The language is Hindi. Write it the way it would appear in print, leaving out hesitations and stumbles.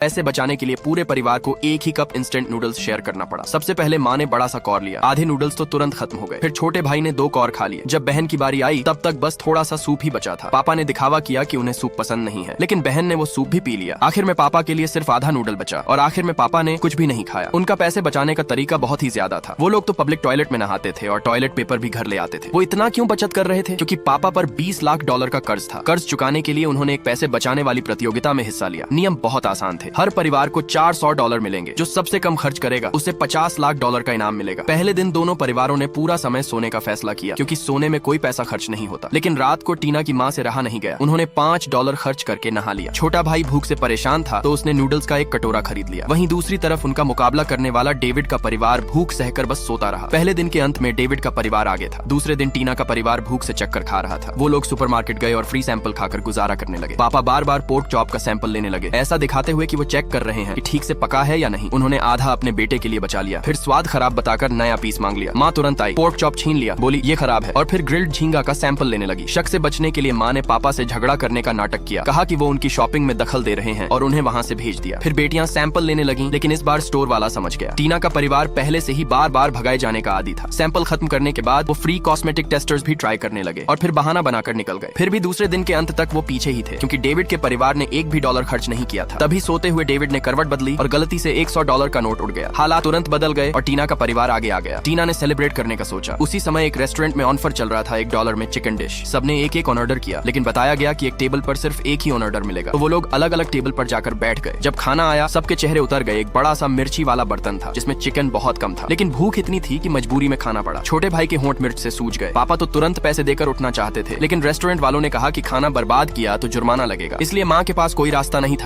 पैसे बचाने के लिए पूरे परिवार को एक ही कप इंस्टेंट नूडल्स शेयर करना पड़ा। सबसे पहले माँ ने बड़ा सा कौर लिया, आधे नूडल्स तो तुरंत खत्म हो गए। फिर छोटे भाई ने 2 कौर खा लिए। जब बहन की बारी आई तब तक बस थोड़ा सा सूप ही बचा था। पापा ने दिखावा किया कि उन्हें सूप पसंद नहीं है, लेकिन बहन ने वो सूप भी पी लिया। आखिर में पापा के लिए सिर्फ आधा नूडल बचा और आखिर में पापा ने कुछ भी नहीं खाया। उनका पैसे बचाने का तरीका बहुत ही ज्यादा था। वो लोग तो पब्लिक टॉयलेट में नहाते थे और टॉयलेट पेपर भी घर ले आते थे। वो इतना क्यों बचत कर रहे थे? क्योंकि पापा पर $20 लाख का कर्ज था। कर्ज चुकाने के लिए उन्होंने एक पैसे बचाने वाली प्रतियोगिता में हिस्सा लिया। नियम बहुत आसान थे। हर परिवार को $400 मिलेंगे। जो सबसे कम खर्च करेगा उसे $50 लाख का इनाम मिलेगा। पहले दिन दोनों परिवारों ने पूरा समय सोने का फैसला किया, क्योंकि सोने में कोई पैसा खर्च नहीं होता। लेकिन रात को टीना की माँ से रहा नहीं गया। उन्होंने $5 खर्च करके नहा लिया। छोटा भाई भूख से परेशान था तो उसने नूडल्स का एक कटोरा खरीद लिया। वहीं दूसरी तरफ उनका मुकाबला करने वाला डेविड का परिवार भूख सहकर बस सोता रहा। पहले दिन के अंत में डेविड का परिवार आगे था। दूसरे दिन टीना का परिवार भूख से चक्कर खा रहा था। वो लोग सुपरमार्केट गए और फ्री सैंपल खाकर गुजारा करने लगे। पापा बार बार पोर्क चॉप का सैंपल लेने लगे, ऐसा दिखाते हुए कि वो चेक कर रहे हैं कि ठीक से पका है या नहीं। उन्होंने आधा अपने बेटे के लिए बचा लिया। फिर स्वाद खराब बताकर नया पीस मांग लिया। माँ तुरंत आई, पोर्क चॉप छीन लिया, बोली ये खराब है, और फिर ग्रिल्ड झींगा का सैंपल लेने लगी। शक से बचने के लिए माँ ने पापा से झगड़ा करने का नाटक किया, कहा कि वो उनकी शॉपिंग में दखल दे रहे हैं और उन्हें वहाँ से भेज दिया। फिर बेटियां सैंपल लेने लगी, लेकिन इस बार स्टोर वाला समझ गया। टीना का परिवार पहले से ही बार बार भगाए जाने का आदी था। सैंपल खत्म करने के बाद वो फ्री कॉस्मेटिक टेस्टर्स भी ट्राई करने लगे और फिर बहाना बनाकर निकल गए। फिर भी दूसरे दिन के अंत तक वो पीछे ही थे, क्योंकि डेविड के परिवार ने $1 भी खर्च नहीं किया था। तभी सोते हुए डेविड ने करवट बदली और गलती से $100 का नोट उड़ गया। हालात तुरंत बदल गए और टीना का परिवार आगे आ गया। टीना ने सेलिब्रेट करने का सोचा। उसी समय एक रेस्टोरेंट में ऑफर चल रहा था $1 में चिकन डिश। सबने एक एक ऑर्डर किया, लेकिन बताया गया कि एक टेबल पर सिर्फ एक ही ऑर्डर मिलेगा। तो वो लोग अलग अलग टेबल पर जाकर बैठ गए। जब खाना आया सबके चेहरे उतर गए। एक बड़ा सा मिर्ची वाला बर्तन था जिसमें चिकन बहुत कम था, लेकिन भूख इतनी थी कि मजबूरी में खाना पड़ा। छोटे भाई के होंठ मिर्च से सूज गए। पापा तो तुरंत पैसे देकर उठना चाहते थे, लेकिन रेस्टोरेंट वालों ने कहा कि खाना बर्बाद किया तो जुर्माना लगेगा, इसलिए माँ के पास कोई रास्ता नहीं था।